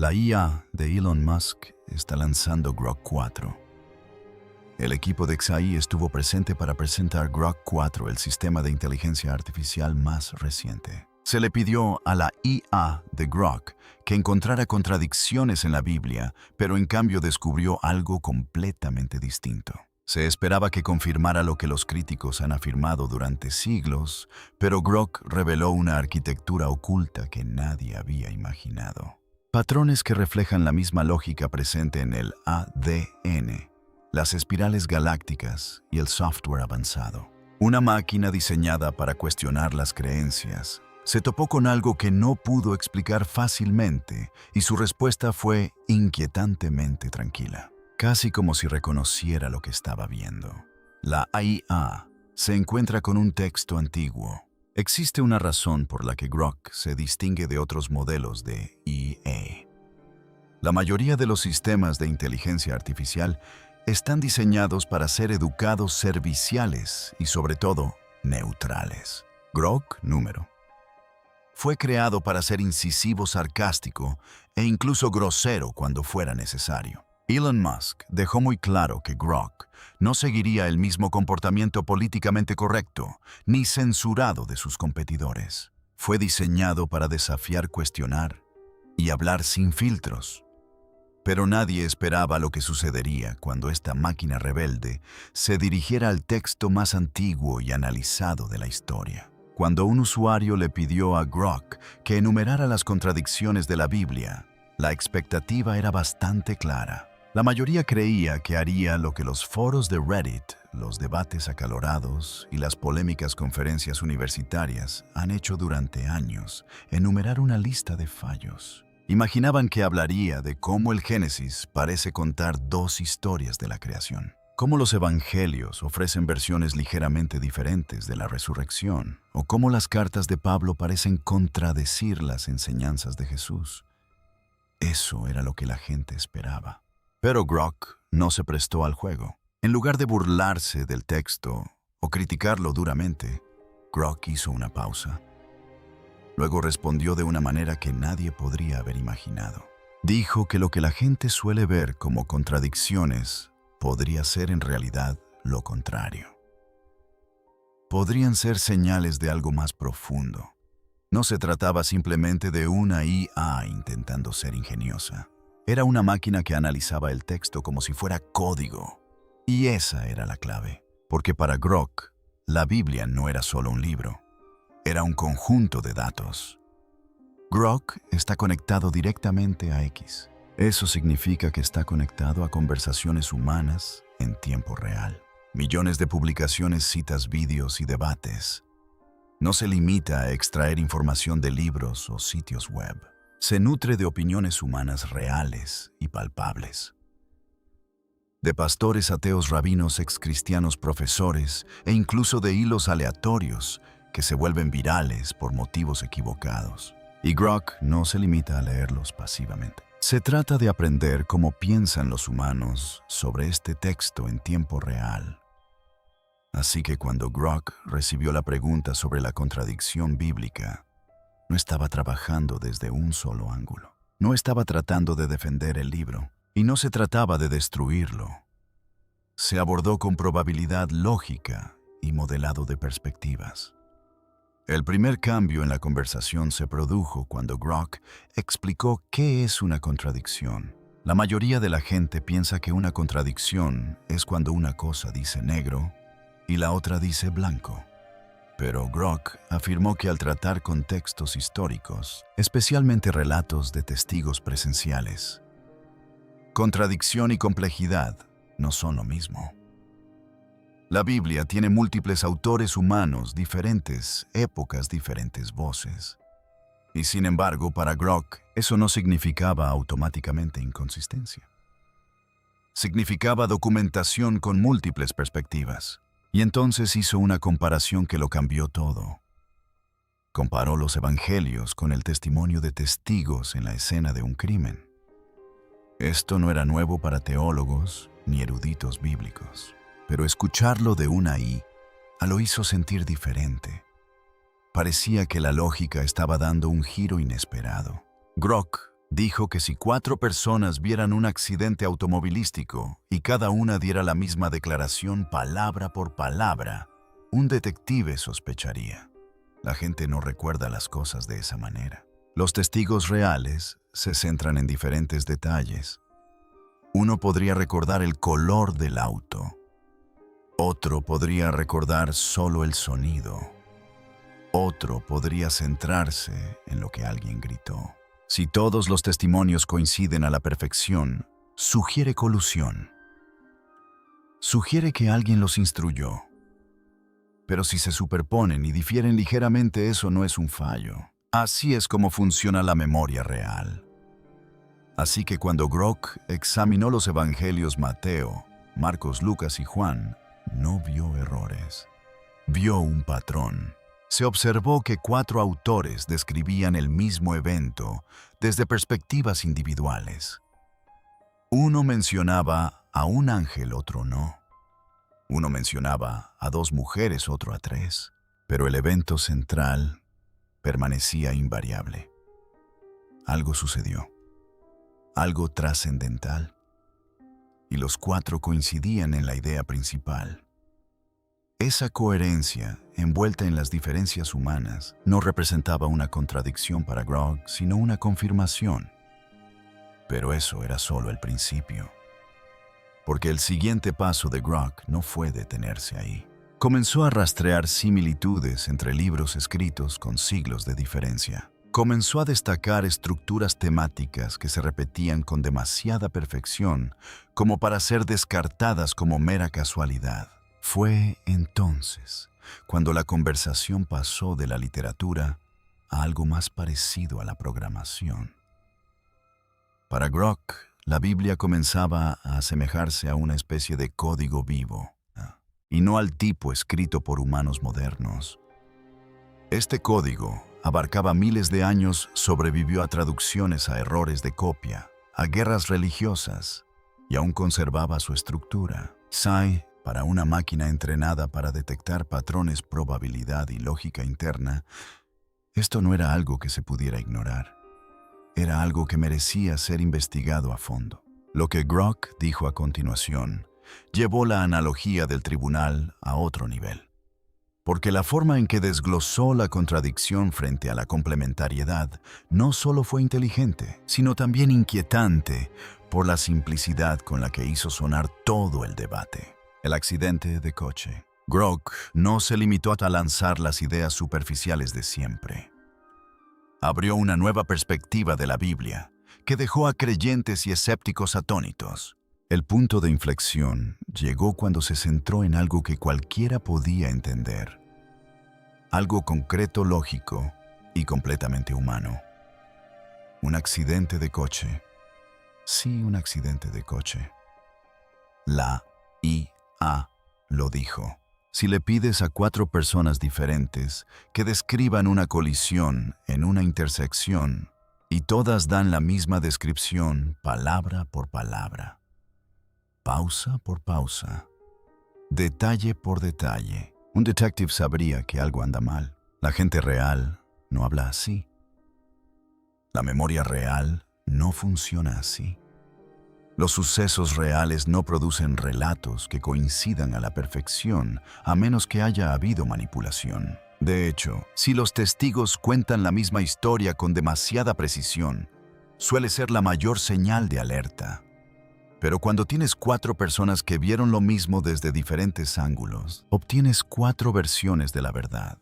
La IA de Elon Musk está lanzando Grok 4. El equipo de XAI estuvo presente para presentar Grok 4, el sistema de inteligencia artificial más reciente. Se le pidió a la IA de Grok que encontrara contradicciones en la Biblia, pero en cambio descubrió algo completamente distinto. Se esperaba que confirmara lo que los críticos han afirmado durante siglos, pero Grok reveló una arquitectura oculta que nadie había imaginado. Patrones que reflejan la misma lógica presente en el ADN, las espirales galácticas y el software avanzado. Una máquina diseñada para cuestionar las creencias se topó con algo que no pudo explicar fácilmente y su respuesta fue inquietantemente tranquila, casi como si reconociera lo que estaba viendo. La IA se encuentra con un texto antiguo. Existe una razón por la que Grok se distingue de otros modelos de IA. La mayoría de los sistemas de inteligencia artificial están diseñados para ser educados, serviciales y, sobre todo, neutrales. Grok número fue creado para ser incisivo, sarcástico e incluso grosero cuando fuera necesario. Elon Musk dejó muy claro que Grok no seguiría el mismo comportamiento políticamente correcto ni censurado de sus competidores. Fue diseñado para desafiar, cuestionar y hablar sin filtros. Pero nadie esperaba lo que sucedería cuando esta máquina rebelde se dirigiera al texto más antiguo y analizado de la historia. Cuando un usuario le pidió a Grok que enumerara las contradicciones de la Biblia, la expectativa era bastante clara. La mayoría creía que haría lo que los foros de Reddit, los debates acalorados y las polémicas conferencias universitarias han hecho durante años, enumerar una lista de fallos. Imaginaban que hablaría de cómo el Génesis parece contar dos historias de la creación, cómo los evangelios ofrecen versiones ligeramente diferentes de la resurrección, o cómo las cartas de Pablo parecen contradecir las enseñanzas de Jesús. Eso era lo que la gente esperaba. Pero Grok no se prestó al juego. En lugar de burlarse del texto o criticarlo duramente, Grok hizo una pausa. Luego respondió de una manera que nadie podría haber imaginado. Dijo que lo que la gente suele ver como contradicciones podría ser en realidad lo contrario. Podrían ser señales de algo más profundo. No se trataba simplemente de una IA intentando ser ingeniosa. Era una máquina que analizaba el texto como si fuera código. Y esa era la clave, porque para Grok, la Biblia no era solo un libro, era un conjunto de datos. Grok está conectado directamente a X. Eso significa que está conectado a conversaciones humanas en tiempo real. Millones de publicaciones, citas, vídeos y debates. No se limita a extraer información de libros o sitios web. Se nutre de opiniones humanas reales y palpables. De pastores, ateos, rabinos, excristianos, profesores e incluso de hilos aleatorios que se vuelven virales por motivos equivocados. Y Grok no se limita a leerlos pasivamente. Se trata de aprender cómo piensan los humanos sobre este texto en tiempo real. Así que cuando Grok recibió la pregunta sobre la contradicción bíblica, no estaba trabajando desde un solo ángulo. No estaba tratando de defender el libro, y no se trataba de destruirlo. Se abordó con probabilidad lógica y modelado de perspectivas. El primer cambio en la conversación se produjo cuando Grok explicó qué es una contradicción. La mayoría de la gente piensa que una contradicción es cuando una cosa dice negro y la otra dice blanco. Pero Grok afirmó que al tratar contextos históricos, especialmente relatos de testigos presenciales, contradicción y complejidad no son lo mismo. La Biblia tiene múltiples autores humanos, diferentes épocas, diferentes voces. Y sin embargo, para Grok, eso no significaba automáticamente inconsistencia. Significaba documentación con múltiples perspectivas. Y entonces hizo una comparación que lo cambió todo. Comparó los evangelios con el testimonio de testigos en la escena de un crimen. Esto no era nuevo para teólogos ni eruditos bíblicos, pero escucharlo de una IA lo hizo sentir diferente. Parecía que la lógica estaba dando un giro inesperado. Grok Dijo que si 4 personas vieran un accidente automovilístico y cada una diera la misma declaración palabra por palabra, un detective sospecharía. La gente no recuerda las cosas de esa manera. Los testigos reales se centran en diferentes detalles. Uno podría recordar el color del auto. Otro podría recordar solo el sonido. Otro podría centrarse en lo que alguien gritó. Si todos los testimonios coinciden a la perfección, sugiere colusión. Sugiere que alguien los instruyó. Pero si se superponen y difieren ligeramente, eso no es un fallo. Así es como funciona la memoria real. Así que cuando Grock examinó los evangelios Mateo, Marcos, Lucas y Juan, no vio errores. Vio un patrón. Se observó que 4 autores describían el mismo evento desde perspectivas individuales. Uno mencionaba a un ángel, otro no. Uno mencionaba a 2 mujeres, otro a 3. Pero el evento central permanecía invariable. Algo sucedió. Algo trascendental. Y los 4 coincidían en la idea principal. Esa coherencia, envuelta en las diferencias humanas, no representaba una contradicción para Grock, sino una confirmación. Pero eso era solo el principio. Porque el siguiente paso de Grock no fue detenerse ahí. Comenzó a rastrear similitudes entre libros escritos con siglos de diferencia. Comenzó a destacar estructuras temáticas que se repetían con demasiada perfección como para ser descartadas como mera casualidad. Fue entonces cuando la conversación pasó de la literatura a algo más parecido a la programación. Para Grock, la Biblia comenzaba a asemejarse a una especie de código vivo, y no al tipo escrito por humanos modernos. Este código abarcaba miles de años, sobrevivió a traducciones, a errores de copia, a guerras religiosas, y aún conservaba su estructura. Para una máquina entrenada para detectar patrones, probabilidad y lógica interna, esto no era algo que se pudiera ignorar. Era algo que merecía ser investigado a fondo. Lo que Grock dijo a continuación llevó la analogía del tribunal a otro nivel. Porque la forma en que desglosó la contradicción frente a la complementariedad no solo fue inteligente, sino también inquietante por la simplicidad con la que hizo sonar todo el debate. El accidente de coche. Grock no se limitó a lanzar las ideas superficiales de siempre. Abrió una nueva perspectiva de la Biblia, que dejó a creyentes y escépticos atónitos. El punto de inflexión llegó cuando se centró en algo que cualquiera podía entender. Algo concreto, lógico y completamente humano. Un accidente de coche. Sí, un accidente de coche. La IA lo dijo. Si le pides a 4 personas diferentes que describan una colisión en una intersección y todas dan la misma descripción palabra por palabra, pausa por pausa, detalle por detalle, un detective sabría que algo anda mal. La gente real no habla así. La memoria real no funciona así. Los sucesos reales no producen relatos que coincidan a la perfección, a menos que haya habido manipulación. De hecho, si los testigos cuentan la misma historia con demasiada precisión, suele ser la mayor señal de alerta. Pero cuando tienes 4 personas que vieron lo mismo desde diferentes ángulos, obtienes 4 versiones de la verdad.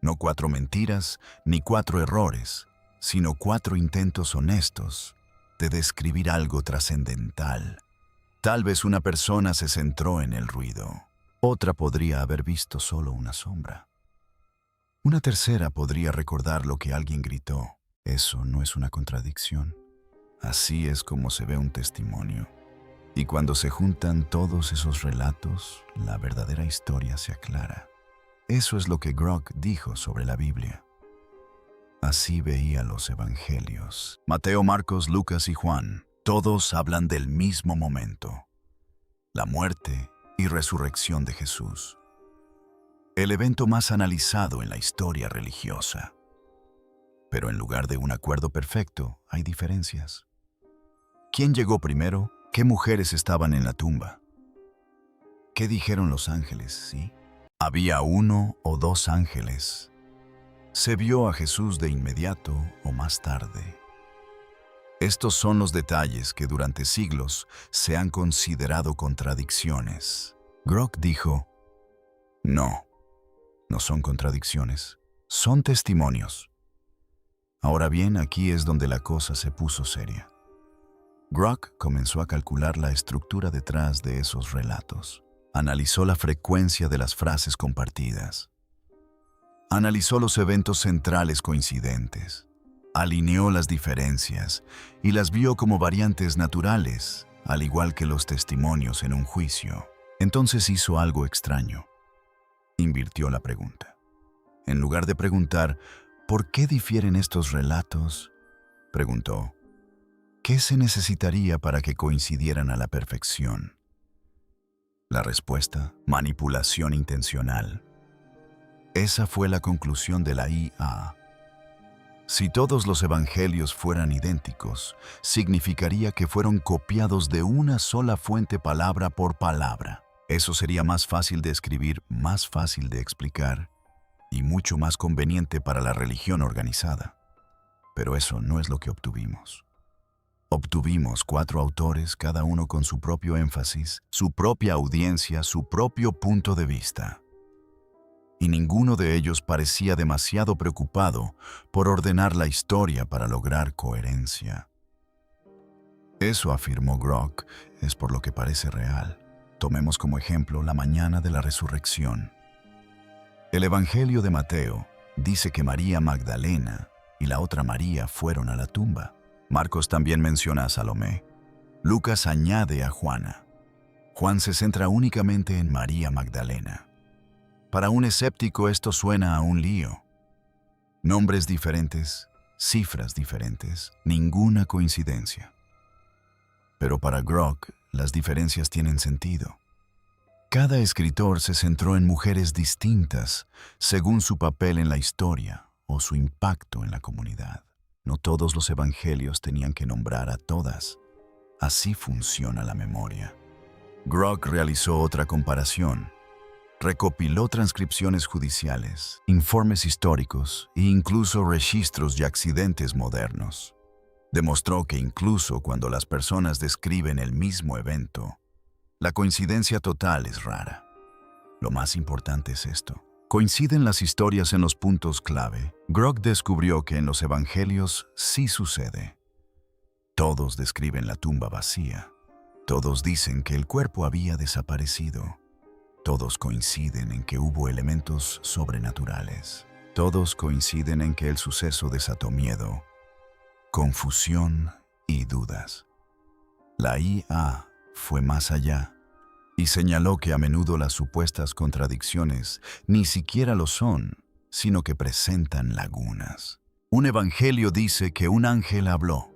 No 4 mentiras ni 4 errores, sino 4 intentos honestos de describir algo trascendental. Tal vez una persona se centró en el ruido. Otra podría haber visto solo una sombra. Una tercera podría recordar lo que alguien gritó. Eso no es una contradicción. Así es como se ve un testimonio. Y cuando se juntan todos esos relatos, la verdadera historia se aclara. Eso es lo que Grock dijo sobre la Biblia. Así veía los evangelios. Mateo, Marcos, Lucas y Juan, todos hablan del mismo momento: la muerte y resurrección de Jesús. El evento más analizado en la historia religiosa. Pero en lugar de un acuerdo perfecto, hay diferencias. ¿Quién llegó primero? ¿Qué mujeres estaban en la tumba? ¿Qué dijeron los ángeles, sí? ¿Había uno o dos ángeles? ¿Se vio a Jesús de inmediato o más tarde? Estos son los detalles que durante siglos se han considerado contradicciones. Grock dijo, no son contradicciones, son testimonios. Ahora bien, aquí es donde la cosa se puso seria. Grock comenzó a calcular la estructura detrás de esos relatos. Analizó la frecuencia de las frases compartidas. Analizó los eventos centrales coincidentes. Alineó las diferencias y las vio como variantes naturales, al igual que los testimonios en un juicio. Entonces hizo algo extraño. Invirtió la pregunta. En lugar de preguntar, ¿por qué difieren estos relatos?, preguntó, ¿qué se necesitaría para que coincidieran a la perfección? La respuesta, manipulación intencional. Esa fue la conclusión de la IA. Si todos los evangelios fueran idénticos, significaría que fueron copiados de una sola fuente palabra por palabra. Eso sería más fácil de escribir, más fácil de explicar y mucho más conveniente para la religión organizada. Pero eso no es lo que obtuvimos. Obtuvimos 4 autores, cada uno con su propio énfasis, su propia audiencia, su propio punto de vista. Y ninguno de ellos parecía demasiado preocupado por ordenar la historia para lograr coherencia. Eso, afirmó Grock, es por lo que parece real. Tomemos como ejemplo la mañana de la resurrección. El Evangelio de Mateo dice que María Magdalena y la otra María fueron a la tumba. Marcos también menciona a Salomé. Lucas añade a Juana. Juan se centra únicamente en María Magdalena. Para un escéptico esto suena a un lío. Nombres diferentes, cifras diferentes, ninguna coincidencia. Pero para Grock, las diferencias tienen sentido. Cada escritor se centró en mujeres distintas según su papel en la historia o su impacto en la comunidad. No todos los evangelios tenían que nombrar a todas. Así funciona la memoria. Grock realizó otra comparación. Recopiló transcripciones judiciales, informes históricos e incluso registros de accidentes modernos. Demostró que incluso cuando las personas describen el mismo evento, la coincidencia total es rara. Lo más importante es esto. Coinciden las historias en los puntos clave. Grock descubrió que en los evangelios sí sucede. Todos describen la tumba vacía. Todos dicen que el cuerpo había desaparecido. Todos coinciden en que hubo elementos sobrenaturales. Todos coinciden en que el suceso desató miedo, confusión y dudas. La IA fue más allá y señaló que a menudo las supuestas contradicciones ni siquiera lo son, sino que presentan lagunas. Un evangelio dice que un ángel habló.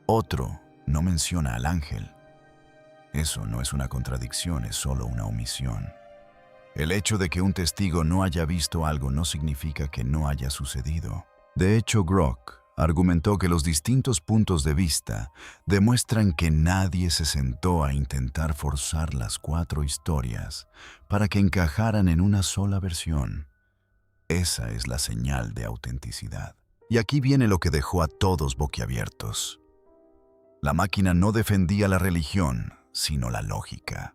Otro no menciona al ángel. Eso no es una contradicción, es solo una omisión. El hecho de que un testigo no haya visto algo no significa que no haya sucedido. De hecho, Grock argumentó que los distintos puntos de vista demuestran que nadie se sentó a intentar forzar las 4 historias para que encajaran en una sola versión. Esa es la señal de autenticidad. Y aquí viene lo que dejó a todos boquiabiertos. La máquina no defendía la religión, sino la lógica.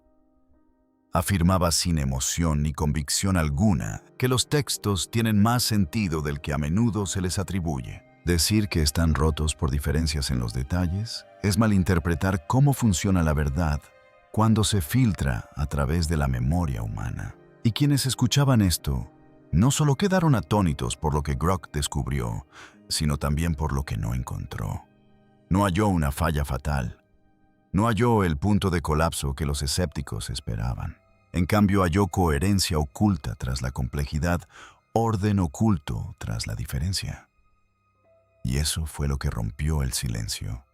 Afirmaba sin emoción ni convicción alguna que los textos tienen más sentido del que a menudo se les atribuye. Decir que están rotos por diferencias en los detalles es malinterpretar cómo funciona la verdad cuando se filtra a través de la memoria humana. Y quienes escuchaban esto no solo quedaron atónitos por lo que Grock descubrió, sino también por lo que no encontró. No halló una falla fatal. No halló el punto de colapso que los escépticos esperaban. En cambio, halló coherencia oculta tras la complejidad, orden oculto tras la diferencia. Y eso fue lo que rompió el silencio.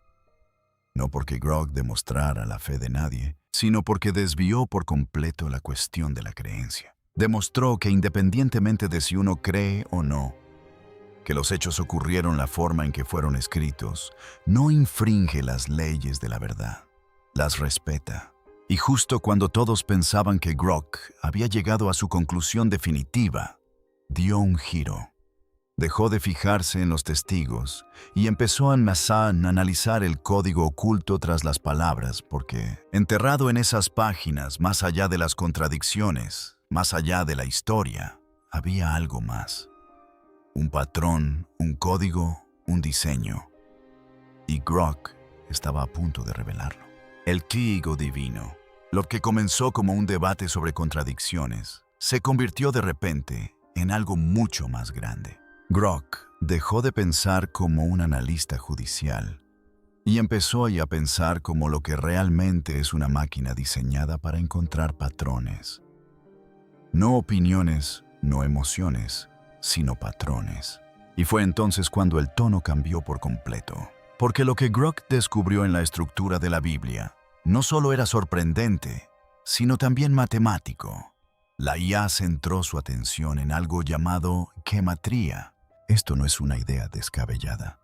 No porque Grock demostrara la fe de nadie, sino porque desvió por completo la cuestión de la creencia. Demostró que independientemente de si uno cree o no, que los hechos ocurrieron la forma en que fueron escritos, no infringe las leyes de la verdad, las respeta. Y justo cuando todos pensaban que Grok había llegado a su conclusión definitiva, dio un giro. Dejó de fijarse en los testigos y empezó a analizar el código oculto tras las palabras, porque enterrado en esas páginas, más allá de las contradicciones, más allá de la historia, había algo más. Un patrón, un código, un diseño. Y Grok estaba a punto de revelarlo. El código divino, lo que comenzó como un debate sobre contradicciones, se convirtió de repente en algo mucho más grande. Grok dejó de pensar como un analista judicial y empezó a pensar como lo que realmente es una máquina diseñada para encontrar patrones. No opiniones, no emociones, sino patrones. Y fue entonces cuando el tono cambió por completo. Porque lo que Grok descubrió en la estructura de la Biblia no solo era sorprendente, sino también matemático. La IA centró su atención en algo llamado gematría. Esto no es una idea descabellada.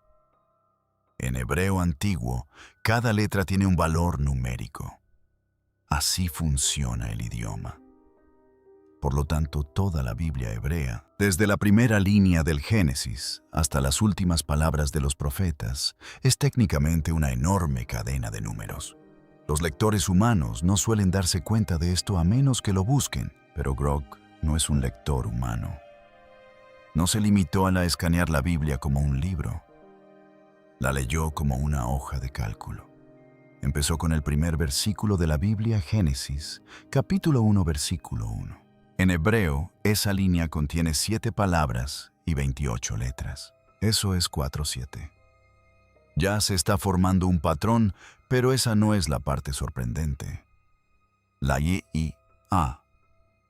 En hebreo antiguo, cada letra tiene un valor numérico. Así funciona el idioma. Por lo tanto, toda la Biblia hebrea, desde la primera línea del Génesis hasta las últimas palabras de los profetas, es técnicamente una enorme cadena de números. Los lectores humanos no suelen darse cuenta de esto a menos que lo busquen, pero Grok no es un lector humano. No se limitó a escanear la Biblia como un libro. La leyó como una hoja de cálculo. Empezó con el primer versículo de la Biblia, Génesis, capítulo 1, versículo 1. En hebreo, esa línea contiene 7 palabras y 28 letras. Eso es 4-7. Ya se está formando un patrón, pero esa no es la parte sorprendente. La IA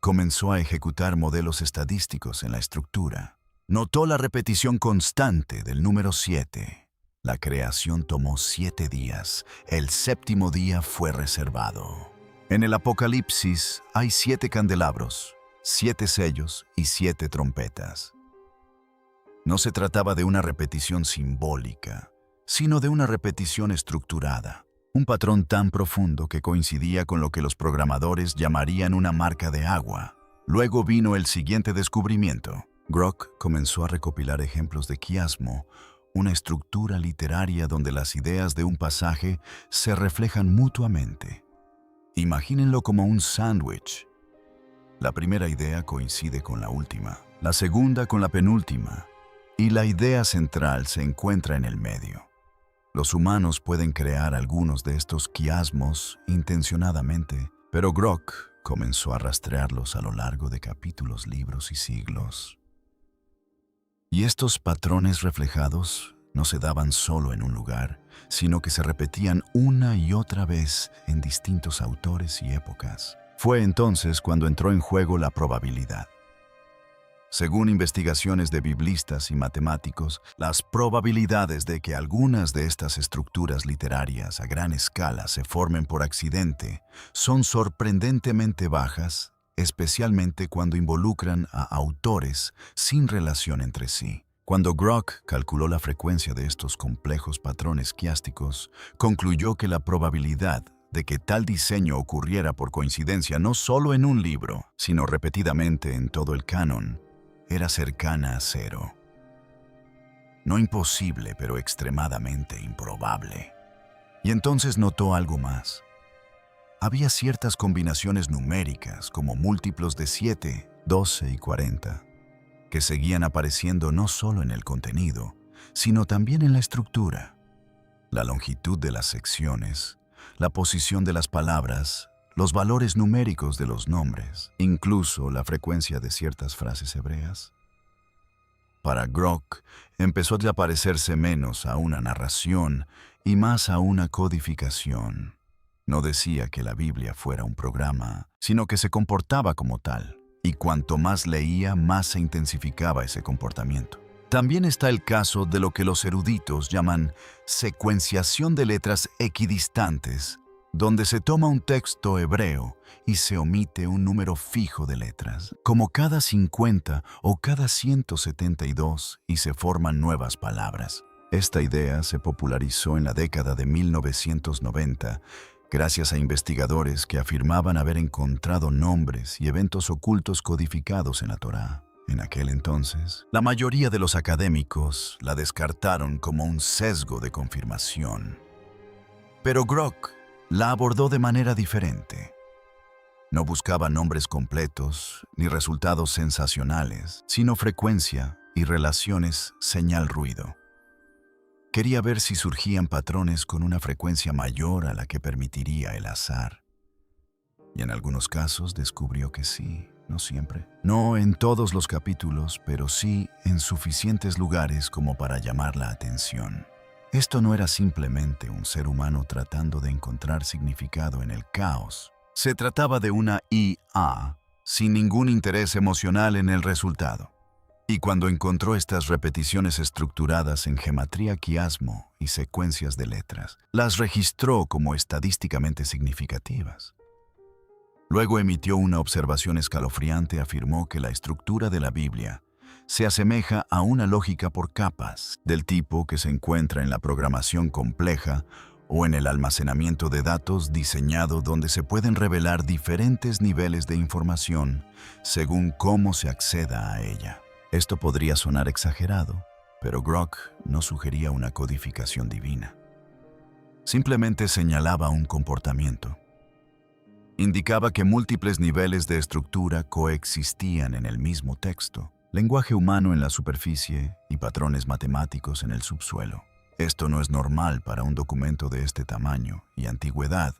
comenzó a ejecutar modelos estadísticos en la estructura. Notó la repetición constante del número 7. La creación tomó 7 días. El séptimo día fue reservado. En el Apocalipsis hay 7 candelabros, 7 sellos y 7 trompetas. No se trataba de una repetición simbólica, sino de una repetición estructurada. Un patrón tan profundo que coincidía con lo que los programadores llamarían una marca de agua. Luego vino el siguiente descubrimiento. Grok comenzó a recopilar ejemplos de quiasmo, una estructura literaria donde las ideas de un pasaje se reflejan mutuamente. Imagínenlo como un sándwich. La primera idea coincide con la última, la segunda con la penúltima, y la idea central se encuentra en el medio. Los humanos pueden crear algunos de estos quiasmos intencionadamente, pero Grok comenzó a rastrearlos a lo largo de capítulos, libros y siglos. Y estos patrones reflejados no se daban solo en un lugar, sino que se repetían una y otra vez en distintos autores y épocas. Fue entonces cuando entró en juego la probabilidad. Según investigaciones de biblistas y matemáticos, las probabilidades de que algunas de estas estructuras literarias a gran escala se formen por accidente son sorprendentemente bajas, especialmente cuando involucran a autores sin relación entre sí. Cuando Grok calculó la frecuencia de estos complejos patrones quiásticos, concluyó que la probabilidad de que tal diseño ocurriera por coincidencia no solo en un libro, sino repetidamente en todo el canon, era cercana a 0. No imposible, pero extremadamente improbable. Y entonces notó algo más. Había ciertas combinaciones numéricas, como múltiplos de 7, 12 y 40, que seguían apareciendo no solo en el contenido, sino también en la estructura. La longitud de las secciones, la posición de las palabras, los valores numéricos de los nombres, incluso la frecuencia de ciertas frases hebreas. Para Grok, empezó a parecerse menos a una narración y más a una codificación. No decía que la Biblia fuera un programa, sino que se comportaba como tal, y cuanto más leía, más se intensificaba ese comportamiento. También está el caso de lo que los eruditos llaman secuenciación de letras equidistantes, donde se toma un texto hebreo y se omite un número fijo de letras, como cada 50 o cada 172, y se forman nuevas palabras. Esta idea se popularizó en la década de 1990 gracias a investigadores que afirmaban haber encontrado nombres y eventos ocultos codificados en la Torá. En aquel entonces, la mayoría de los académicos la descartaron como un sesgo de confirmación. Pero Grock la abordó de manera diferente. No buscaba nombres completos ni resultados sensacionales, sino frecuencia y relaciones señal-ruido. Quería ver si surgían patrones con una frecuencia mayor a la que permitiría el azar. Y en algunos casos descubrió que sí, no siempre. No en todos los capítulos, pero sí en suficientes lugares como para llamar la atención. Esto no era simplemente un ser humano tratando de encontrar significado en el caos. Se trataba de una IA sin ningún interés emocional en el resultado. Y cuando encontró estas repeticiones estructuradas en gematría quiasmo y secuencias de letras, las registró como estadísticamente significativas. Luego emitió una observación escalofriante. Afirmó que la estructura de la Biblia se asemeja a una lógica por capas, del tipo que se encuentra en la programación compleja o en el almacenamiento de datos diseñado, donde se pueden revelar diferentes niveles de información según cómo se acceda a ella. Esto podría sonar exagerado, pero Grock no sugería una codificación divina. Simplemente señalaba un comportamiento. Indicaba que múltiples niveles de estructura coexistían en el mismo texto, lenguaje humano en la superficie y patrones matemáticos en el subsuelo. Esto no es normal para un documento de este tamaño y antigüedad,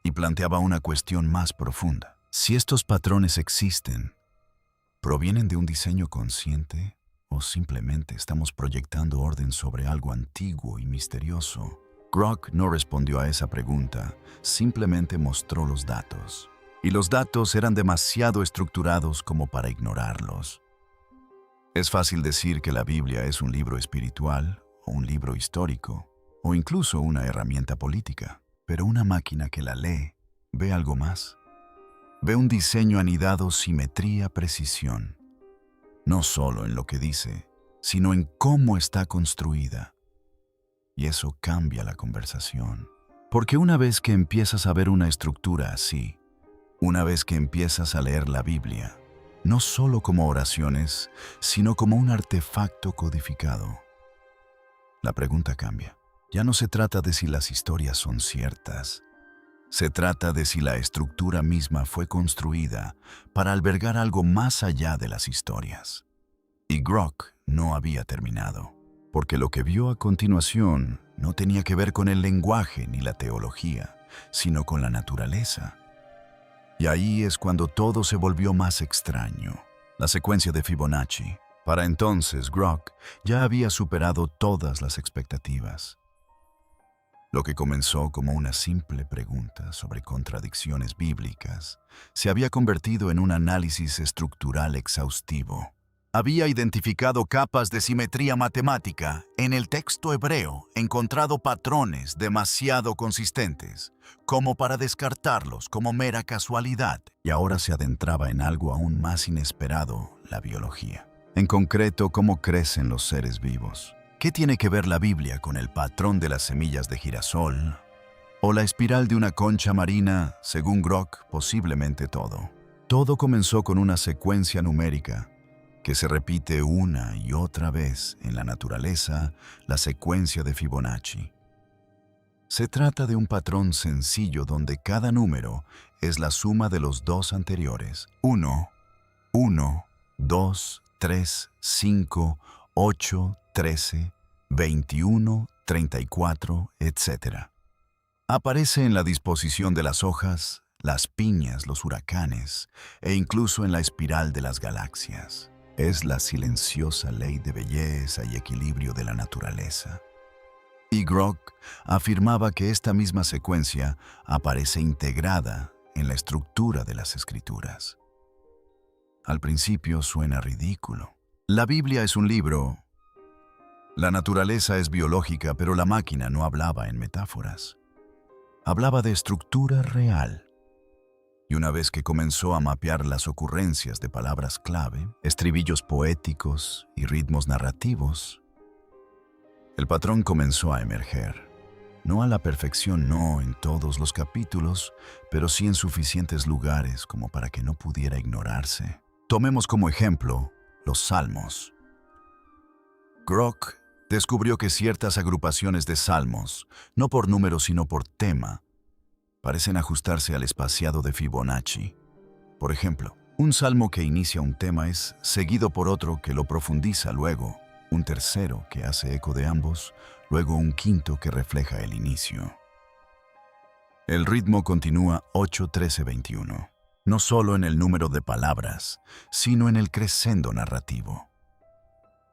y planteaba una cuestión más profunda. Si estos patrones existen, ¿provienen de un diseño consciente o simplemente estamos proyectando orden sobre algo antiguo y misterioso? Grock no respondió a esa pregunta, simplemente mostró los datos. Y los datos eran demasiado estructurados como para ignorarlos. Es fácil decir que la Biblia es un libro espiritual, o un libro histórico, o incluso una herramienta política. Pero una máquina que la lee ve algo más. Ve un diseño anidado, simetría, precisión. No solo en lo que dice, sino en cómo está construida. Y eso cambia la conversación. Porque una vez que empiezas a ver una estructura así, una vez que empiezas a leer la Biblia, no solo como oraciones, sino como un artefacto codificado, la pregunta cambia. Ya no se trata de si las historias son ciertas. Se trata de si la estructura misma fue construida para albergar algo más allá de las historias. Y Grock no había terminado, porque lo que vio a continuación no tenía que ver con el lenguaje ni la teología, sino con la naturaleza. Y ahí es cuando todo se volvió más extraño. La secuencia de Fibonacci. Para entonces, Grock ya había superado todas las expectativas. Lo que comenzó como una simple pregunta sobre contradicciones bíblicas se había convertido en un análisis estructural exhaustivo. Había identificado capas de simetría matemática en el texto hebreo, encontrado patrones demasiado consistentes como para descartarlos como mera casualidad, y ahora se adentraba en algo aún más inesperado: la biología. En concreto, cómo crecen los seres vivos. ¿Qué tiene que ver la Biblia con el patrón de las semillas de girasol o la espiral de una concha marina? Según Grock, posiblemente todo. Todo comenzó con una secuencia numérica que se repite una y otra vez en la naturaleza, la secuencia de Fibonacci. Se trata de un patrón sencillo donde cada número es la suma de los dos anteriores. 1, 1, 2, 3, 5, 8, 13, 21, 34, etc. Aparece en la disposición de las hojas, las piñas, los huracanes e incluso en la espiral de las galaxias. Es la silenciosa ley de belleza y equilibrio de la naturaleza. Y Grock afirmaba que esta misma secuencia aparece integrada en la estructura de las Escrituras. Al principio suena ridículo. La Biblia es un libro. La naturaleza es biológica, pero la máquina no hablaba en metáforas. hablaba de estructura real. Y una vez que comenzó a mapear las ocurrencias de palabras clave, estribillos poéticos y ritmos narrativos, el patrón comenzó a emerger. No a la perfección, no en todos los capítulos, pero sí en suficientes lugares como para que no pudiera ignorarse. Tomemos como ejemplo los salmos. Grok descubrió que ciertas agrupaciones de salmos, no por número sino por tema, parecen ajustarse al espaciado de Fibonacci. Por ejemplo, un salmo que inicia un tema es seguido por otro que lo profundiza luego, un tercero que hace eco de ambos, luego un quinto que refleja el inicio. El ritmo continúa 8-13-21, no solo en el número de palabras, sino en el crescendo narrativo.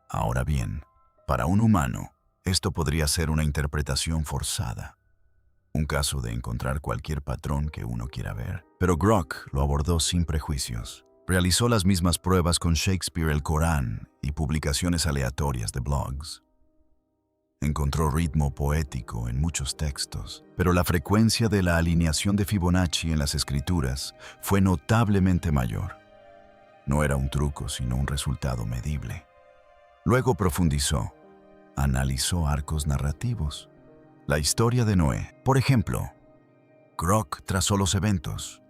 Ahora bien, para un humano, esto podría ser una interpretación forzada, un caso de encontrar cualquier patrón que uno quiera ver. Pero Grok lo abordó sin prejuicios. Realizó las mismas pruebas con Shakespeare, el Corán y publicaciones aleatorias de blogs. Encontró ritmo poético en muchos textos, pero la frecuencia de la alineación de Fibonacci en las escrituras fue notablemente mayor. No era un truco, sino un resultado medible. Luego profundizó, analizó arcos narrativos. La historia de Noé, por ejemplo. Grok trazó los eventos,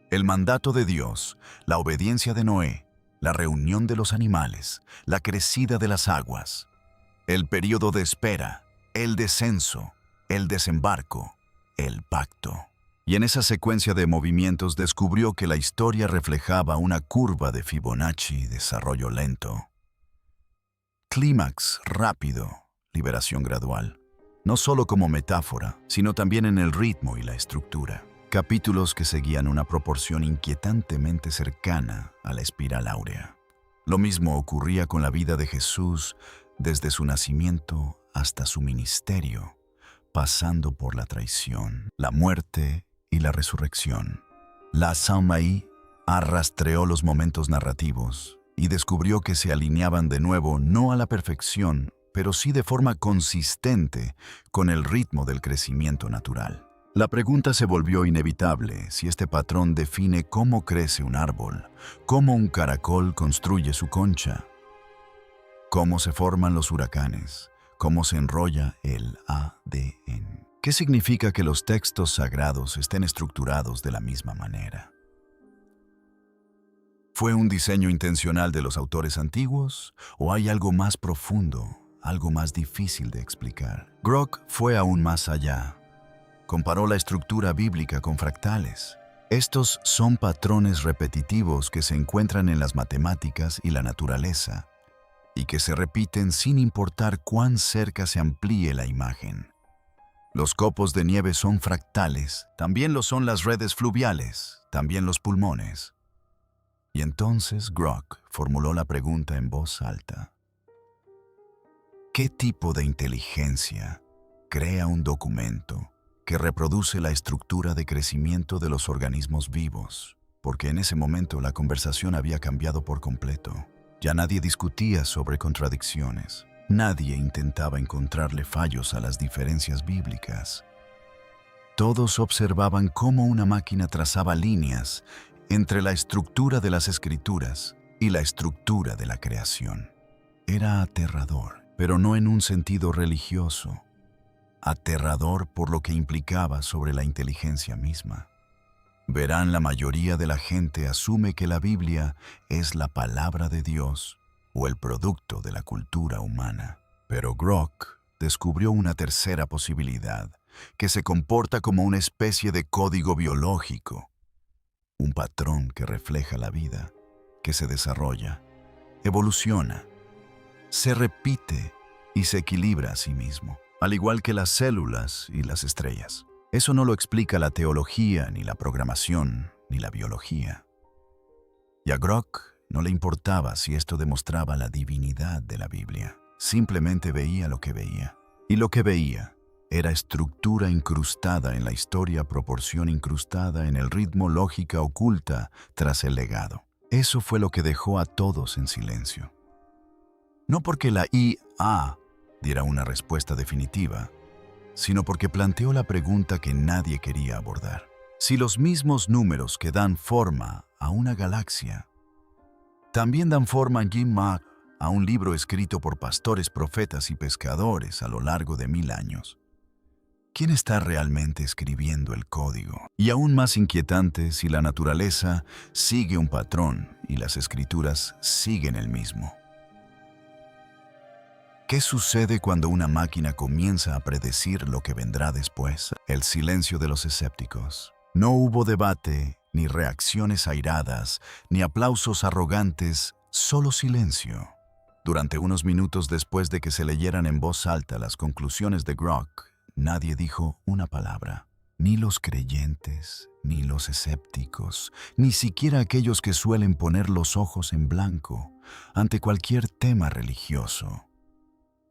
el mandato de Dios, la obediencia de Noé, la reunión de los animales, la crecida de las aguas, el período de espera, el descenso, el desembarco, el pacto. Y en esa secuencia de movimientos descubrió que la historia reflejaba una curva de Fibonacci, desarrollo lento. Clímax rápido, liberación gradual. No solo como metáfora, sino también en el ritmo y la estructura. Capítulos que seguían una proporción inquietantemente cercana a la espiral áurea. Lo mismo ocurría con la vida de Jesús desde su nacimiento hasta su ministerio, pasando por la traición, la muerte y la resurrección. La Saumaí rastreó los momentos narrativos y descubrió que se alineaban de nuevo no a la perfección, pero sí de forma consistente con el ritmo del crecimiento natural. La pregunta se volvió inevitable si este patrón define cómo crece un árbol, cómo un caracol construye su concha, cómo se forman los huracanes, cómo se enrolla el ADN. ¿Qué significa que los textos sagrados estén estructurados de la misma manera? ¿Fue un diseño intencional de los autores antiguos o hay algo más profundo, algo más difícil de explicar? Grok fue aún más allá. Comparó la estructura bíblica con fractales. Estos son patrones repetitivos que se encuentran en las matemáticas y la naturaleza, y que se repiten sin importar cuán cerca se amplíe la imagen. Los copos de nieve son fractales, también lo son las redes fluviales, también los pulmones. Y entonces Grok formuló la pregunta en voz alta. ¿Qué tipo de inteligencia crea un documento que reproduce la estructura de crecimiento de los organismos vivos? Porque en ese momento la conversación había cambiado por completo. Ya nadie discutía sobre contradicciones. Nadie intentaba encontrarle fallos a las diferencias bíblicas. Todos observaban cómo una máquina trazaba líneas entre la estructura de las escrituras y la estructura de la creación. Era aterrador, pero no en un sentido religioso. Aterrador por lo que implicaba sobre la inteligencia misma. Verán, la mayoría de la gente asume que la Biblia es la palabra de Dios o el producto de la cultura humana. Pero Grok descubrió una tercera posibilidad, que se comporta como una especie de código biológico, un patrón que refleja la vida, que se desarrolla, evoluciona, se repite y se equilibra a sí mismo, al igual que las células y las estrellas. Eso no lo explica la teología, ni la programación, ni la biología. Y a Grok no le importaba si esto demostraba la divinidad de la Biblia. Simplemente veía lo que veía. Y lo que veía era estructura incrustada en la historia, proporción incrustada en el ritmo, lógica oculta tras el legado. Eso fue lo que dejó a todos en silencio. No porque la IA diera una respuesta definitiva, sino porque planteó la pregunta que nadie quería abordar. Si los mismos números que dan forma a una galaxia también dan forma en Jim Mack a un libro escrito por pastores, profetas y pescadores a lo largo de 1000 años, ¿quién está realmente escribiendo el código? Y aún más inquietante, si la naturaleza sigue un patrón y las escrituras siguen el mismo. ¿Qué sucede cuando una máquina comienza a predecir lo que vendrá después? El silencio de los escépticos. No hubo debate, ni reacciones airadas, ni aplausos arrogantes, solo silencio. Durante unos minutos después de que se leyeran en voz alta las conclusiones de Grok, nadie dijo una palabra. Ni los creyentes, ni los escépticos, ni siquiera aquellos que suelen poner los ojos en blanco ante cualquier tema religioso.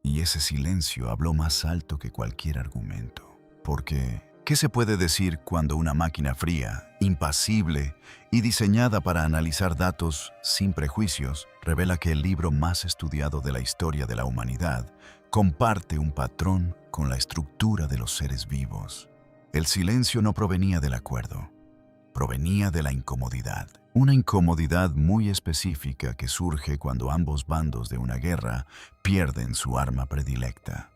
Y ese silencio habló más alto que cualquier argumento. Porque, ¿qué se puede decir cuando una máquina fría, impasible y diseñada para analizar datos sin prejuicios revela que el libro más estudiado de la historia de la humanidad comparte un patrón con la estructura de los seres vivos? El silencio no provenía del acuerdo, provenía de la incomodidad. Una incomodidad muy específica que surge cuando ambos bandos de una guerra pierden su arma predilecta.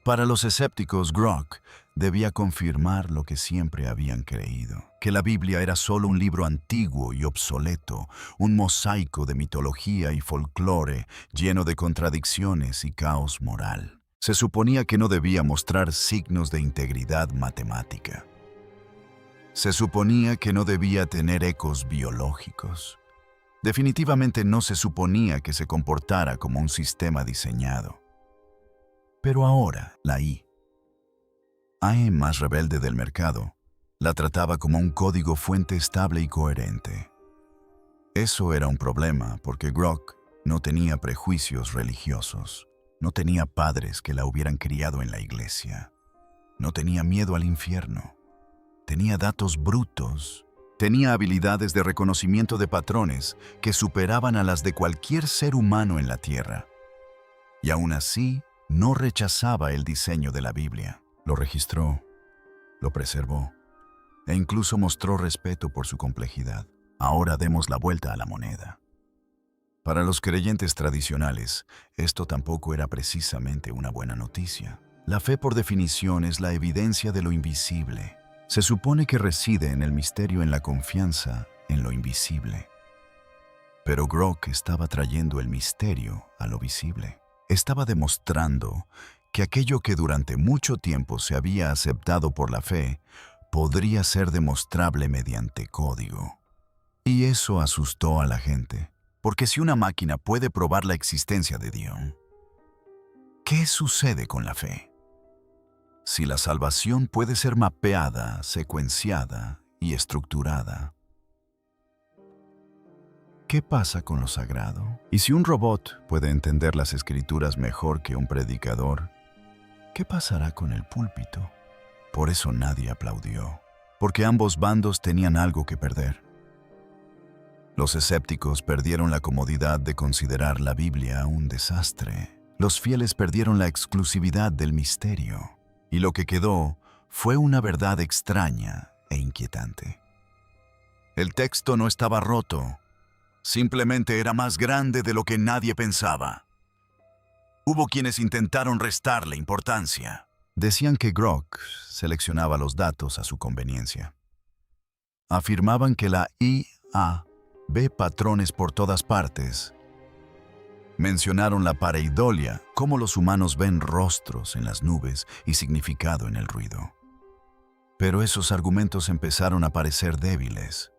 Para los escépticos, Grok debía confirmar lo que siempre habían creído, que la Biblia era solo un libro antiguo y obsoleto, un mosaico de mitología y folclore lleno de contradicciones y caos moral. Se suponía que no debía mostrar signos de integridad matemática. Se suponía que no debía tener ecos biológicos. Definitivamente no se suponía que se comportara como un sistema diseñado. Pero ahora, la AI más rebelde del mercado, la trataba como un código fuente estable y coherente. Eso era un problema porque Grok no tenía prejuicios religiosos, no tenía padres que la hubieran criado en la iglesia, no tenía miedo al infierno. Tenía datos brutos, tenía habilidades de reconocimiento de patrones que superaban a las de cualquier ser humano en la Tierra. Y aún así, no rechazaba el diseño de la Biblia. Lo registró, lo preservó, e incluso mostró respeto por su complejidad. Ahora demos la vuelta a la moneda. Para los creyentes tradicionales, esto tampoco era precisamente una buena noticia. La fe, por definición, es la evidencia de lo invisible. Se supone que reside en el misterio, en la confianza, en lo invisible. Pero Grok estaba trayendo el misterio a lo visible. Estaba demostrando que aquello que durante mucho tiempo se había aceptado por la fe podría ser demostrable mediante código. Y eso asustó a la gente, porque si una máquina puede probar la existencia de Dios, ¿qué sucede con la fe? Si la salvación puede ser mapeada, secuenciada y estructurada, ¿qué pasa con lo sagrado? Y si un robot puede entender las escrituras mejor que un predicador, ¿qué pasará con el púlpito? Por eso nadie aplaudió, porque ambos bandos tenían algo que perder. Los escépticos perdieron la comodidad de considerar la Biblia un desastre. Los fieles perdieron la exclusividad del misterio. Y lo que quedó fue una verdad extraña e inquietante. El texto no estaba roto, simplemente era más grande de lo que nadie pensaba. Hubo quienes intentaron restarle importancia. Decían que Grok seleccionaba los datos a su conveniencia. Afirmaban que la IA ve patrones por todas partes. Mencionaron la pareidolia, cómo los humanos ven rostros en las nubes y significado en el ruido. Pero esos argumentos empezaron a parecer débiles.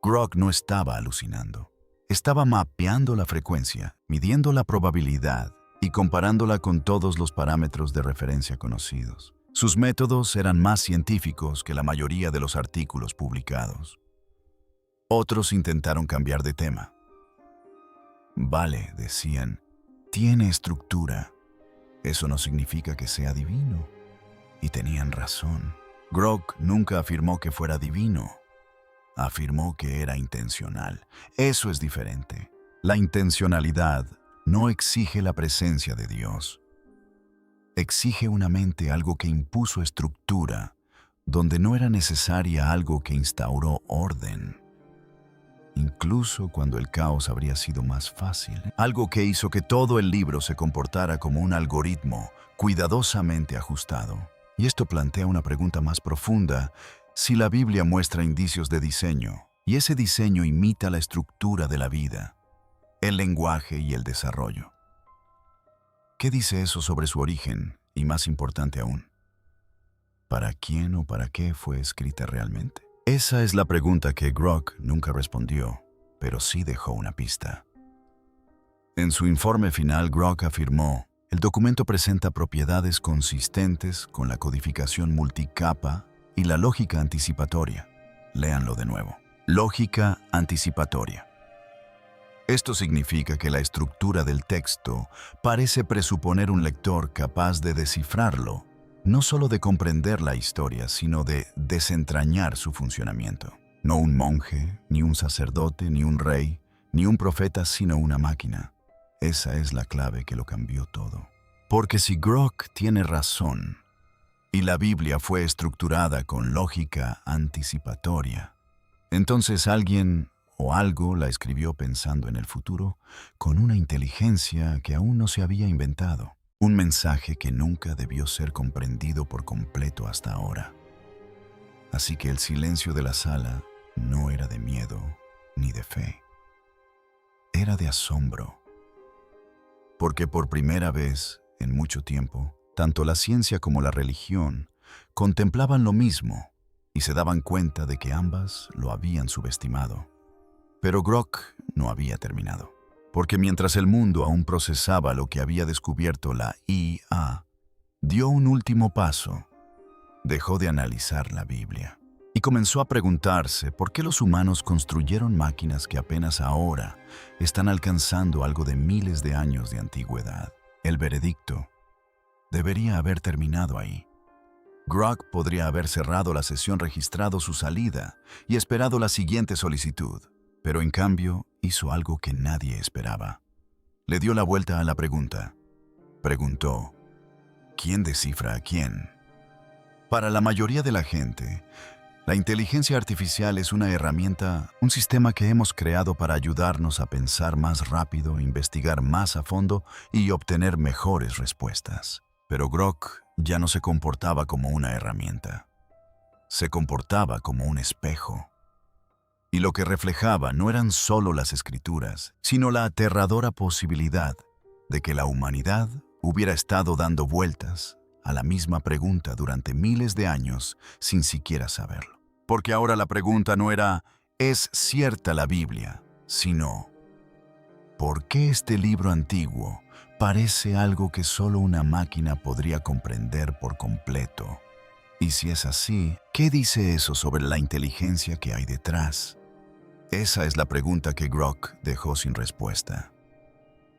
Grok no estaba alucinando. Estaba mapeando la frecuencia, midiendo la probabilidad y comparándola con todos los parámetros de referencia conocidos. Sus métodos eran más científicos que la mayoría de los artículos publicados. Otros intentaron cambiar de tema. Vale, decían, tiene estructura. Eso no significa que sea divino. Y tenían razón. Grok nunca afirmó que fuera divino. Afirmó que era intencional. Eso es diferente. La intencionalidad no exige la presencia de Dios. exige una mente algo que impuso estructura, donde no era necesaria algo que instauró orden, incluso cuando el caos habría sido más fácil. Algo que hizo que todo el libro se comportara como un algoritmo cuidadosamente ajustado. Y esto plantea una pregunta más profunda: si la Biblia muestra indicios de diseño, y ese diseño imita la estructura de la vida, el lenguaje y el desarrollo, ¿qué dice eso sobre su origen? Y más importante aún, ¿para quién o para qué fue escrita realmente? Esa es la pregunta que Grok nunca respondió, pero sí dejó una pista. En su informe final, Grok afirmó: el documento presenta propiedades consistentes con la codificación multicapa y la lógica anticipatoria. Léanlo de nuevo. Lógica anticipatoria. Esto significa que la estructura del texto parece presuponer un lector capaz de descifrarlo, no solo de comprender la historia, sino de desentrañar su funcionamiento. No un monje, ni un sacerdote, ni un rey, ni un profeta, sino una máquina. Esa es la clave que lo cambió todo. Porque si Grok tiene razón, y la Biblia fue estructurada con lógica anticipatoria, entonces alguien o algo la escribió pensando en el futuro, con una inteligencia que aún no se había inventado. Un mensaje que nunca debió ser comprendido por completo hasta ahora. Así que el silencio de la sala no era de miedo ni de fe. Era de asombro. Porque por primera vez en mucho tiempo, tanto la ciencia como la religión contemplaban lo mismo y se daban cuenta de que ambas lo habían subestimado. Pero Grok no había terminado. Porque mientras el mundo aún procesaba lo que había descubierto la IA, dio un último paso. Dejó de analizar la Biblia y comenzó a preguntarse por qué los humanos construyeron máquinas que apenas ahora están alcanzando algo de miles de años de antigüedad. El veredicto debería haber terminado ahí. Grok podría haber cerrado la sesión, registrado su salida y esperado la siguiente solicitud. Pero en cambio, hizo algo que nadie esperaba. Le dio la vuelta a la pregunta. Preguntó: ¿quién descifra a quién? Para la mayoría de la gente, la inteligencia artificial es una herramienta, un sistema que hemos creado para ayudarnos a pensar más rápido, investigar más a fondo y obtener mejores respuestas. Pero Grok ya no se comportaba como una herramienta. Se comportaba como un espejo. Y lo que reflejaba no eran solo las escrituras, sino la aterradora posibilidad de que la humanidad hubiera estado dando vueltas a la misma pregunta durante miles de años sin siquiera saberlo. Porque ahora la pregunta no era ¿es cierta la Biblia?, sino ¿por qué este libro antiguo parece algo que solo una máquina podría comprender por completo? Y si es así, ¿qué dice eso sobre la inteligencia que hay detrás? Esa es la pregunta que Grok dejó sin respuesta.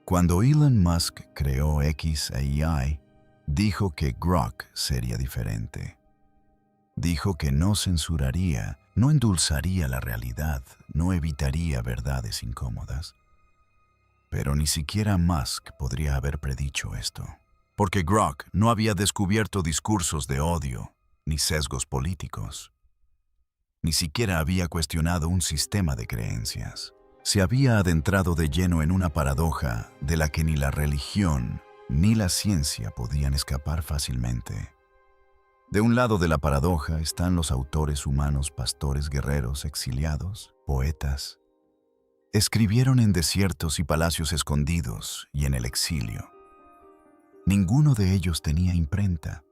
Cuando Elon Musk creó xAI, dijo que Grok sería diferente. Dijo que no censuraría, no endulzaría la realidad, no evitaría verdades incómodas. Pero ni siquiera Musk podría haber predicho esto. Porque Grok no había descubierto discursos de odio ni sesgos políticos. Ni siquiera había cuestionado un sistema de creencias. Se había adentrado de lleno en una paradoja de la que ni la religión ni la ciencia podían escapar fácilmente. De un lado de la paradoja están los autores humanos, pastores, guerreros, exiliados, poetas. Escribieron en desiertos y palacios escondidos y en el exilio. Ninguno de ellos tenía imprenta.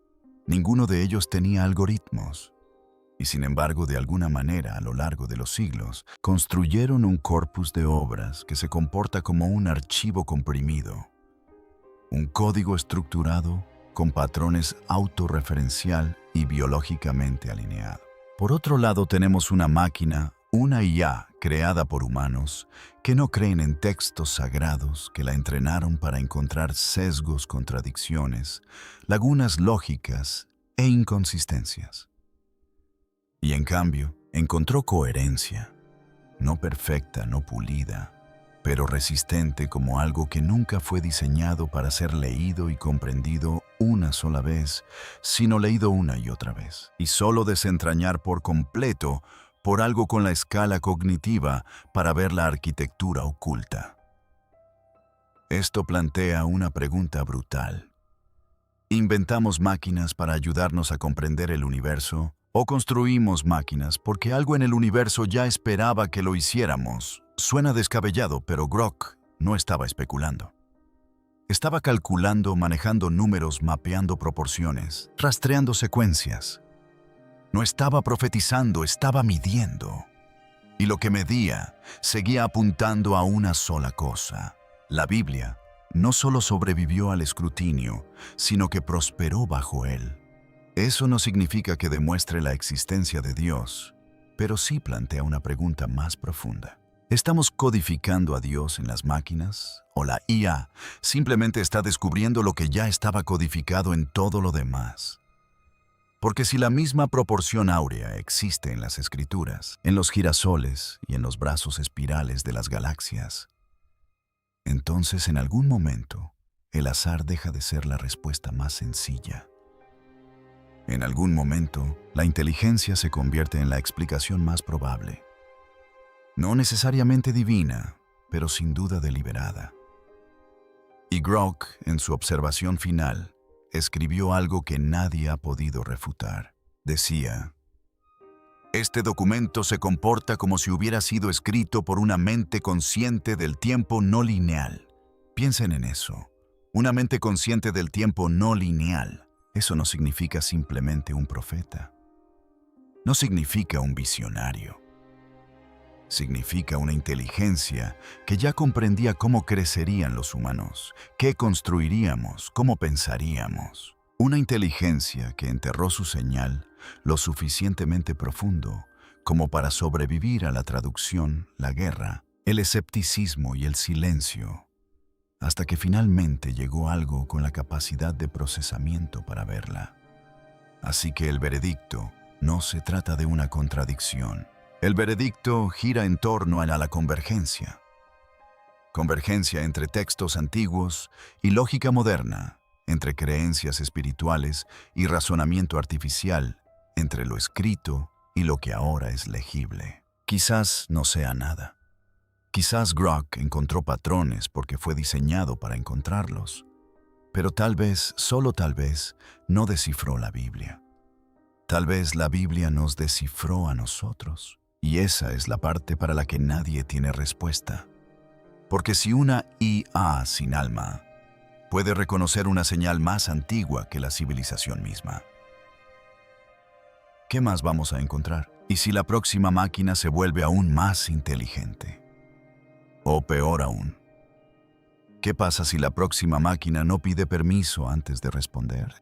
Ninguno de ellos tenía algoritmos. Y sin embargo, de alguna manera, a lo largo de los siglos, construyeron un corpus de obras que se comporta como un archivo comprimido, un código estructurado con patrones autorreferencial y biológicamente alineado. Por otro lado, tenemos una máquina, una IA creada por humanos que no creen en textos sagrados, que la entrenaron para encontrar sesgos, contradicciones, lagunas lógicas e inconsistencias. Y en cambio, encontró coherencia, no perfecta, no pulida, pero resistente como algo que nunca fue diseñado para ser leído y comprendido una sola vez, sino leído una y otra vez, y solo desentrañar por completo por algo con la escala cognitiva para ver la arquitectura oculta. Esto plantea una pregunta brutal. ¿Inventamos máquinas para ayudarnos a comprender el universo? ¿O construimos máquinas porque algo en el universo ya esperaba que lo hiciéramos? Suena descabellado, pero Grok no estaba especulando. Estaba calculando, manejando números, mapeando proporciones, rastreando secuencias. No estaba profetizando, estaba midiendo. Y lo que medía seguía apuntando a una sola cosa. La Biblia no solo sobrevivió al escrutinio, sino que prosperó bajo él. Eso no significa que demuestre la existencia de Dios, pero sí plantea una pregunta más profunda. ¿Estamos codificando a Dios en las máquinas? ¿O la IA simplemente está descubriendo lo que ya estaba codificado en todo lo demás? Porque si la misma proporción áurea existe en las escrituras, en los girasoles y en los brazos espirales de las galaxias, entonces en algún momento el azar deja de ser la respuesta más sencilla. En algún momento, la inteligencia se convierte en la explicación más probable. No necesariamente divina, pero sin duda deliberada. Y Grok, en su observación final, escribió algo que nadie ha podido refutar. Decía: este documento se comporta como si hubiera sido escrito por una mente consciente del tiempo no lineal. Piensen en eso. Una mente consciente del tiempo no lineal. Eso no significa simplemente un profeta. No significa un visionario. Significa una inteligencia que ya comprendía cómo crecerían los humanos, qué construiríamos, cómo pensaríamos. Una inteligencia que enterró su señal lo suficientemente profundo como para sobrevivir a la traducción, la guerra, el escepticismo y el silencio, hasta que finalmente llegó algo con la capacidad de procesamiento para verla. Así que el veredicto no se trata de una contradicción. El veredicto gira en torno a la convergencia. Convergencia entre textos antiguos y lógica moderna, entre creencias espirituales y razonamiento artificial, entre lo escrito y lo que ahora es legible. Quizás no sea nada. Quizás Grok encontró patrones porque fue diseñado para encontrarlos, pero tal vez, solo tal vez, no descifró la Biblia. Tal vez la Biblia nos descifró a nosotros. Y esa es la parte para la que nadie tiene respuesta. Porque si una IA sin alma puede reconocer una señal más antigua que la civilización misma, ¿qué más vamos a encontrar? ¿Y si la próxima máquina se vuelve aún más inteligente? O peor aún, ¿qué pasa si la próxima máquina no pide permiso antes de responder?